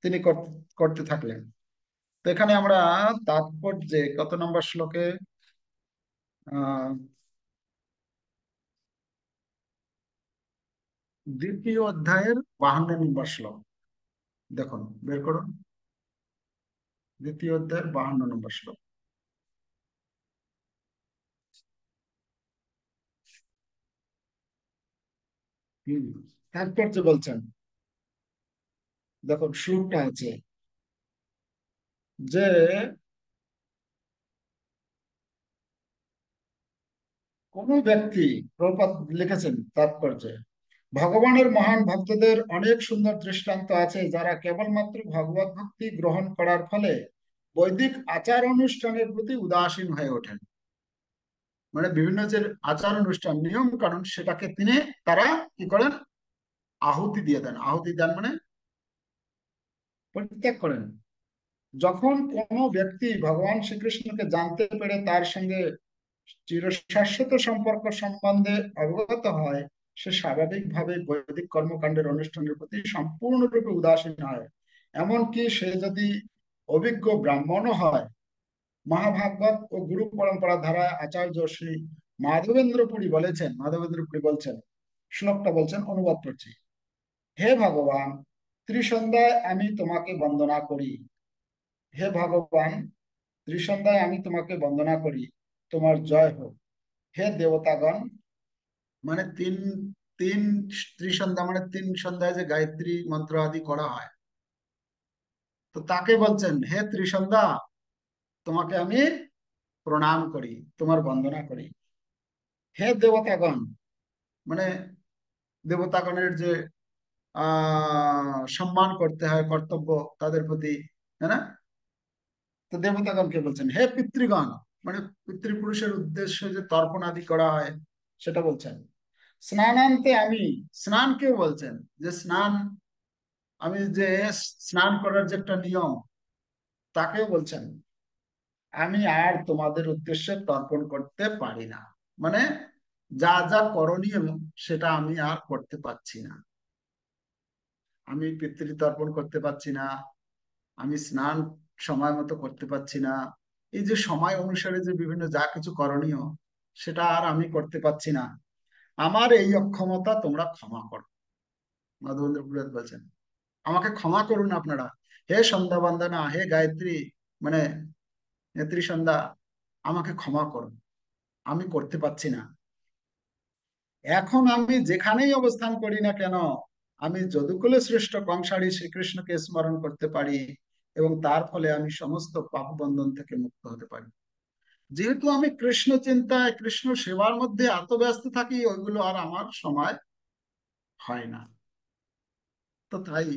তিনি করতে থাকলেন। তো এখানে আমরা তাৎপর্যে কত নম্বর শ্লোকে, আহ দ্বিতীয় অধ্যায়ের 52 নম্বর শ্লোক, দেখুন বের করুন, দ্বিতীয় অধ্যায়ের 52 নম্বর শ্লোক। হম, তাৎপর্য বলছেন, দেখুন শ্লোকটা আছে যে কোন ব্যক্তি, প্রভুপাদ লিখেছেন তাৎপর্যে, ভগবানের মহান ভক্তদের অনেক সুন্দর দৃষ্টান্ত আছে যারা কেবলমাত্র ভগবত ভক্তি গ্রহণ করার ফলে বৈদিক আচার অনুষ্ঠানের প্রতি উদাসীন হয়ে ওঠেন। মানে বিভিন্ন যে আচার অনুষ্ঠান নিয়ম কানুন সেটাকে তারা কি করেন, আহুতি দিয়ে দেন। আহুতি দেন মানে পরিত্যাগ করেন। যখন কোনো ব্যক্তি ভগবান শ্রীকৃষ্ণকে জানতে পেরে তার সঙ্গে চিরশাশ্বত সম্পর্ক সম্বন্ধে অবগত হয়, সে স্বাভাবিকভাবে বৈদিক কর্মকাণ্ডের অনুষ্ঠানের প্রতি সম্পূর্ণরূপে উদাসীন হয়। এমনকি সে যদি অভিজ্ঞ ব্রাহ্মণও হয়। মহাভাগবত ও গুরু পরম্পরা ধারায় আচার্য শ্রী মাধবেন্দ্র পুরী বলেছেন, মাধবেন্দ্র পুরী বলছেন, শ্লোকটা বলছেন, অনুবাদ করছি। হে ভগবান, ত্রিসন্ধ্যায় আমি তোমাকে বন্দনা করি। হে ভগবান, ত্রিসন্ধ্যায় আমি তোমাকে বন্দনা করি, তোমার জয় হোক। হে দেবতাগণ, মানে তিন তিন ত্রিসন্ধ্যা মানে 3 সন্ধ্যায় যে গায়ত্রী মন্ত্র আদি করা হয়, তো তাকে বলছেন, হে ত্রিসন্ধ্যা, তোমাকে আমি প্রণাম করি, তোমার বন্দনা করি। হে দেবতাগণ, মানে দেবতাগণের যে সম্মান করতে হয়, কর্তব্য তাদের প্রতি, তাই না? তো দেবতাগণকে বলছেন হে পিতৃগণ, মানে পিতৃপুরুষের উদ্দেশ্যে যে তর্পণ আদি করা হয় সেটা বলছেন। স্নানান্তে আমি, স্নানকেও বলছেন, যে স্নান, আমি যে স্নান করার যে একটা নিয়ম, তাকেও বলছেন আমি আর তোমাদের উদ্দেশ্যে তর্পণ করতে পারি না। মানে যা যা করণীয় সেটা আমি আর করতে পারছি না। আমি পিতৃতর্পণ করতে পারছি না, আমি স্নান সময় মতো করতে পারছি না, এই যে সময় অনুসারে যে বিভিন্ন যা কিছু করণীয় সেটা আর আমি করতে পারছি না। আমার এই অক্ষমতা তোমরা ক্ষমা করো। মাধবেন্দ্র পুরোহিত বলছেন, আমাকে ক্ষমা করুন আপনারা। হে সন্ধ্যা বন্দনা, হে গায়ত্রী, মানে নেত্রী সন্ধ্যা, আমাকে ক্ষমা করুন, আমি করতে পারছি না। এখন আমি যেখানেই অবস্থান করি না কেন, আমি যদুকুলে শ্রেষ্ঠ কংসারী শ্রীকৃষ্ণকে স্মরণ করতে পারি এবং তার ফলে আমি সমস্ত পাপ বন্ধন থেকে মুক্ত হতে পারি। যেহেতু আমি কৃষ্ণ চিন্তায় কৃষ্ণ সেবার মধ্যে এত ব্যস্ত থাকি, ওইগুলো আর আমার সময় হয় না। তো তাই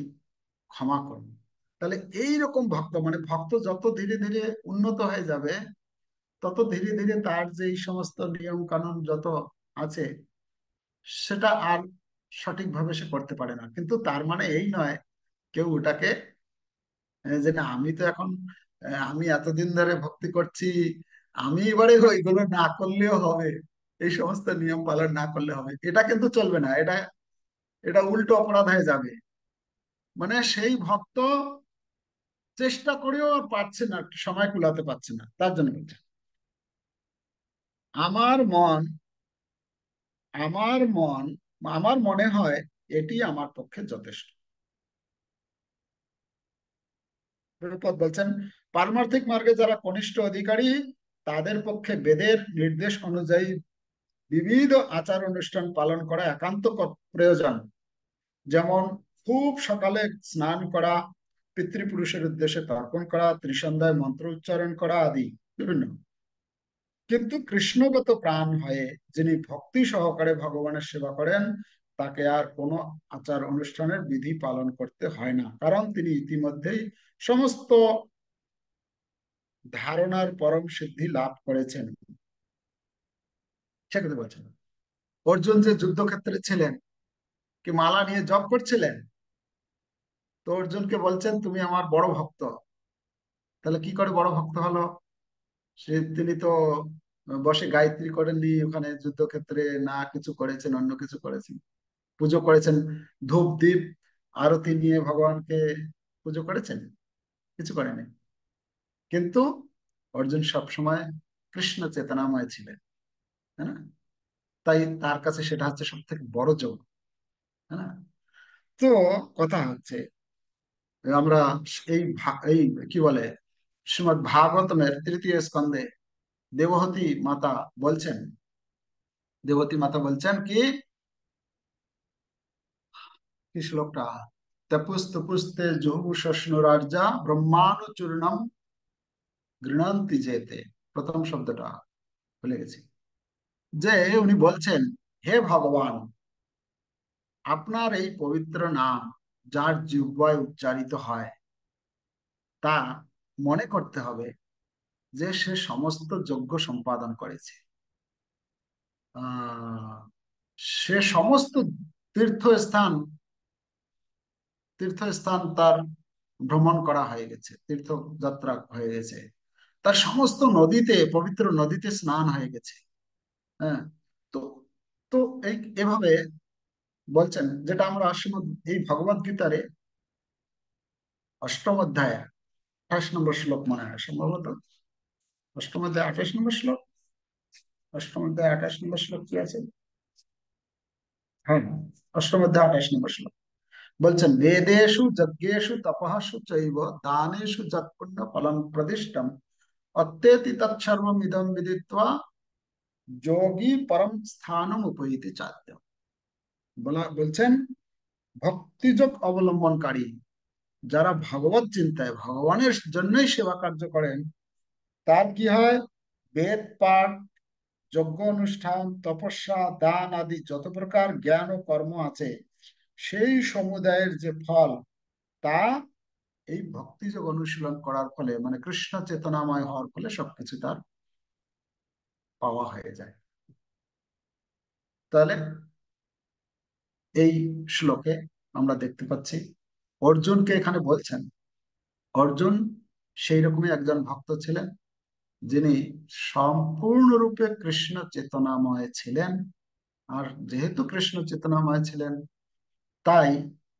ক্ষমা করুন। তাহলে এই রকম ভক্ত, মানে ভক্ত যত ধীরে ধীরে উন্নত হয়ে যাবে, তত ধীরে ধীরে তার যে এই সমস্ত নিয়ম কানুন যত আছে সেটা আর সঠিকভাবে সে করতে পারে না। কিন্তু তার মানে এই নয় কেউ ওটাকে যে না আমি তো এখন আমি এতদিন ধরে ভক্তি করছি, আমি এবারে ওইগুলো না করলেও হবে, এই সমস্ত নিয়ম পালন না করলে হবে, এটা কিন্তু চলবে না। এটা এটা উল্টো অপরাধ হয়ে যাবে। মানে সেই ভক্ত চেষ্টা করেও আর পারছে না, একটু সময় কুলাতে পারছে না, তার জন্য বলছে আমার মন আমার মন আমার মনে হয় এটি আমার পক্ষে যথেষ্ট। প্রভুপাদ বলছেন, পারমার্থিক মার্গে যারা কনিষ্ঠ অধিকারী, তাদের পক্ষে বেদের নির্দেশ অনুযায়ী বিবিধ আচার অনুষ্ঠান পালন করা একান্ত প্রয়োজন। যেমন খুব সকালে স্নান করা, পিতৃপুরুষের উদ্দেশ্যে তর্পণ করা, ত্রিসন্ধ্যায় মন্ত্র উচ্চারণ করা আদি বিভিন্ন। কিন্তু কৃষ্ণগত প্রাণ হয়ে যিনি ভক্তি সহকারে ভগবানের সেবা করেন, তাকে আর কোনো আচার অনুষ্ঠানের বিধি পালন করতে হয় না, কারণ তিনি ইতিমধ্যেই সমস্ত ধারণার পরম সিদ্ধি লাভ করেছেন। সে কথা বলছেন। অর্জুন যে যুদ্ধক্ষেত্রে ছিলেন, কি মালা নিয়ে জপ করছিলেন, তো অর্জুনকে বলছেন তুমি আমার বড় ভক্ত। তাহলে কি করে বড় ভক্ত হলো? তিনি তো বসে গায়ত্রী করেননি, ওখানে যুদ্ধক্ষেত্রে না কিছু করেছেন, অন্য কিছু করেছেন, পুজো করেছেন, ধূপ দ্বীপ আরতি নিয়ে ভগবানকে পুজো করেছেন, কিছু করেনি। কিন্তু অর্জুন সবসময় কৃষ্ণ চেতনাময় ছিলেন, তাই না? তাই তার কাছে সেটা হচ্ছে সব থেকে বড় যোগ, তাই না? তো কথা হচ্ছে, আমরা এই কি বলে, শ্রীমদ ভাগবতমের তৃতীয় স্কন্ধে দেবহতী মাতা বলছেন, দেবতী মাতা বলছেন কি, কি শ্লোকটা, তপুস্তে জুহুষষ্ণুরার্যা ব্রহ্মানুচূর্ণম গৃণন্তি যেতে, প্রথম শব্দটা ভুলে গেছি। যে উনি বলছেন, হে ভগবান, আপনার এই পবিত্র নাম যার জিহ্বায় উচ্চারিত হয়, তা মনে করতে হবে যে সে সমস্ত যজ্ঞ সম্পাদন করেছে। আহ সে সমস্ত তীর্থস্থান তীর্থস্থান তার ভ্রমণ করা হয়ে গেছে, তীর্থযাত্রা হয়ে গেছে, তার সমস্ত নদীতে, পবিত্র নদীতে স্নান হয়ে গেছে। হ্যাঁ। তো তো এভাবে বলছেন, যেটা আমরা এই ভগবদ গীতারে অষ্টম অধ্যায় 28 নম্বর শ্লোক মনে হয় সম্ভবত, অষ্টম অধ্যায় 28 নম্বর শ্লোক, অষ্টম অধ্যায় 28 নম্বর শ্লোক কি আছে? হ্যাঁ, অষ্টম অধ্যায় 28 নম্বর শ্লোক বলছেন, বেদেষু যজ্ঞেষু তপঃসু চৈব দানেষু যৎপুণ্য ফলম প্রদিষ্টম অত্যেতি তৎসর্বমিদং বিদিত্বা যোগী পরম স্থানম উপৈতি চাদ্য। বলছেন, ভক্তিযোগ অবলম্বনকারী যারা ভগবত চিন্তায় ভগবানের জন্যই সেবা কার্য করেন, তার কি হয়, বেদ পাঠ, যজ্ঞ অনুষ্ঠান, তপস্যা, দান আদি যত প্রকার জ্ঞান ও কর্ম আছে, সেই সমুদায়ের যে ফল, তা এই ভক্তিযোগ অনুশীলন করার ফলে, মানে কৃষ্ণ চেতনাময় হওয়ার ফলে সবকিছু তার পাওয়া হয়ে যায়। তাহলে এই শ্লোকে আমরা দেখতে পাচ্ছি অর্জুনকে এখানে বলছেন, অর্জুন সেই রকমই একজন ভক্ত ছিলেন, যিনি সম্পূর্ণরূপে কৃষ্ণ চেতনাময় ছিলেন। আর যেহেতু কৃষ্ণ চেতনাময় ছিলেন, তাই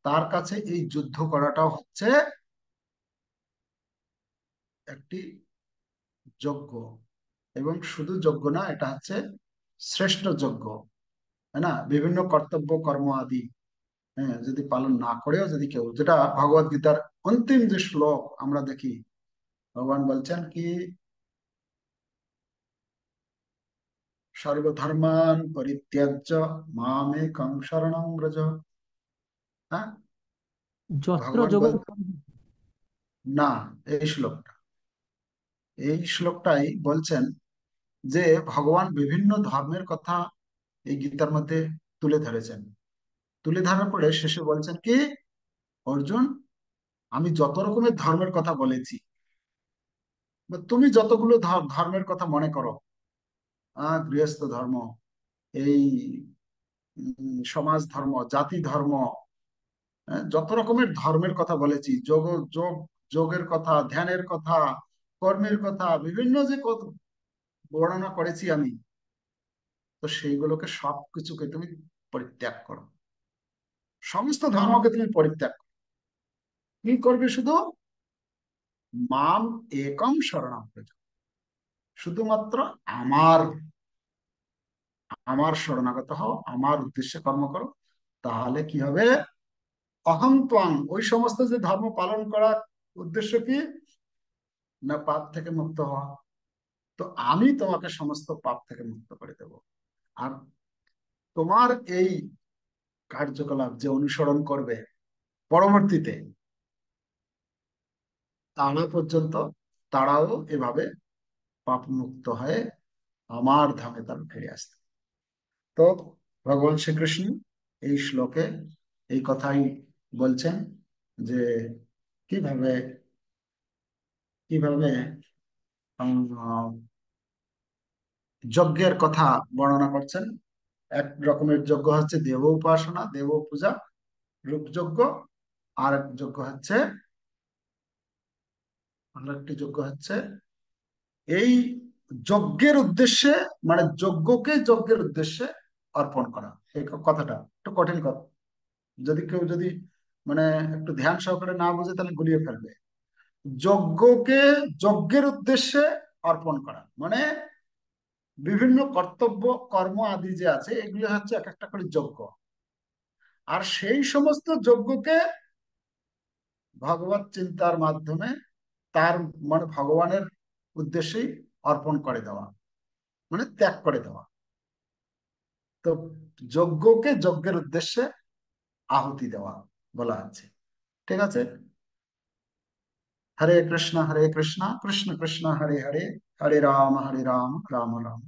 তার কাছে এই যুদ্ধ করাটাও হচ্ছে একটি যজ্ঞ, এবং শুধু যজ্ঞ না, এটা হচ্ছে শ্রেষ্ঠ যজ্ঞ, তাই না? বিভিন্ন কর্তব্য কর্ম আদি, হ্যাঁ, যদি পালন না করেও যদি কেউ, যেটা ভগবত গীতার অন্তিম যে শ্লোক আমরা দেখি, ভগবান বলছেন কি, সর্বধর্মান পরিত্যাজ্য মামেকং শরণং ব্রজ। হ্যাঁ, যত্র ভগবান যোগ। বল, না, এই শ্লোকটা, এই শ্লোকটাই বলছেন যে ভগবান বিভিন্ন ধর্মের কথা এই গীতার মধ্যে তুলে ধরেছেন। তুলে ধরার পরে শেষে বলছেন কি, অর্জুন, আমি যত রকমের ধর্মের কথা বলেছি, বা তুমি যতগুলো ধর্মের কথা মনে করো, গৃহস্থ ধর্ম, এই সমাজ ধর্ম, জাতি ধর্ম, যত রকমের ধর্মের কথা বলেছি, যোগ যোগের কথা, ধ্যানের কথা, কর্মের কথা, বিভিন্ন যে বর্ণনা করেছি আমি, তো সেইগুলোকে সবকিছুকে তুমি পরিত্যাগ করো, সমস্ত ধর্মকে তুমি পরিত্যাগ করো। কি করবে শুধু? মাম একম শরণম ব্রজ, শুধুমাত্র আমার আমার শরণাগত হও, আমার উদ্দেশ্যে কর্ম করো। তাহলে কি হবে? অহং ত্বং, ওই সমস্ত যে ধর্ম পালন করার উদ্দেশ্য কি না, পাপ থেকে মুক্ত হওয়া, তো আমি তোমাকে সমস্ত পাপ থেকে মুক্ত করে দেব। আর তোমার এই কার্যকলাপ যে অনুসরণ করবে পরবর্তীতে, তারা পর্যন্ত তারাও এভাবে পাপ মুক্ত হয়ে আমার ধামে তারা ফিরে আসতে। তো ভগবান শ্রীকৃষ্ণ এই শ্লোকে এই কথাই বলছেন যে কিভাবে কিভাবে যজ্ঞের কথা বর্ণনা করছেন। এক রকমের যজ্ঞ হচ্ছে দেব উপাসনা, দেব পূজা, রূপ যজ্ঞ। আর এক যজ্ঞ হচ্ছে, অন্য একটি যজ্ঞ হচ্ছে এই যজ্ঞের উদ্দেশ্যে, মানে যজ্ঞকে যজ্ঞের উদ্দেশ্যে অর্পণ করা। এই কথাটা একটু কঠিন কথা, যদি কেউ যদি মানে একটু ধ্যান সহকারে না বুঝে তাহলে গুলিয়ে ফেলবে। যজ্ঞকে যজ্ঞের উদ্দেশ্যে অর্পণ করা মানে বিভিন্ন কর্তব্য কর্ম আদি যে আছে এগুলো হচ্ছে এক একটা করে যজ্ঞ। আর সেই সমস্ত যজ্ঞকে ভগবত চিন্তার মাধ্যমে তার মানে ভগবানের উদ্দেশ্যেই অর্পণ করে দেওয়া, মানে ত্যাগ করে দেওয়া। তো যজ্ঞকে যজ্ঞের উদ্দেশ্যে আহুতি দেওয়া বলা আছে। ঠিক আছে। হরে কৃষ্ণ কৃষ্ণ কৃষ্ণ হরে হরে, হরে রাম রাম রাম